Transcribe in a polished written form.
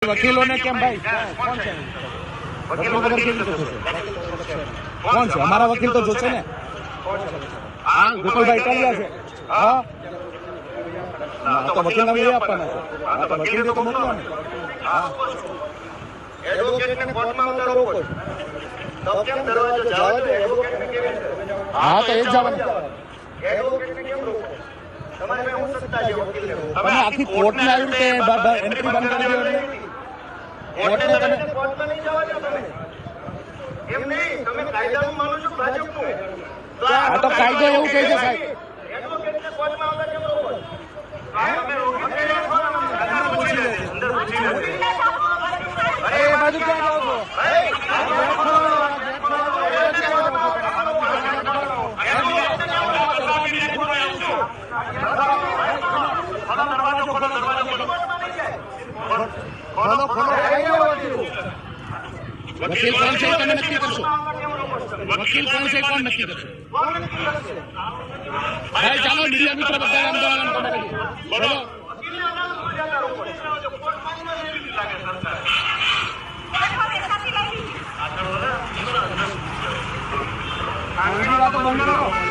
વકીલોને કેમ ભાઈ કોણ છે વકીલો વગર કેવી રીતે થશે? કોણ છે અમારા વકીલ તો જોશે ને. હા ગોપાલભાઈ ઇટાલિયા છે. હા તો વકીલને લઈ આપવાના છે. હા તો વકીલને તો મોકલવાનું. હા એડવોકેટને કોર્ટમાં આવતા રોકો તો કેમ દરવાજો જવા દે એડવોકેટને કેવી રીતે? હા તો એ જ જવાનું. એડવોકેટને કેમ રોકો? તમારે હું સત્તા છે વકીલને? તમે આખી કોર્ટને આવી રીતે એન્ટ્રી બંધ કરી દો એટલે કોર્ટને તમે કોર્ટમાં નહીં જવા દો તમે. એમ નહીં તમે કાયદાનું માનો છો ભાજપનું. આ તો કાયદો એવું કહે છે સાહેબ. એડવોકેટને કોર્ટમાં આવતા કેમ રોકો? તમે રોકી અંદર પૂછી લે અંદર પૂછી લે. અરે એ બાજુ ક્યાં જાઓ છો? વકીલ કોણ છે તમે નક્કી કરશો. વકીલ કોણ છે કોણ નક્કી કરશે? ભાઈ ચાલો મીડિયા મિત્ર બધા આંદોલન બોલો. બંધ કરો.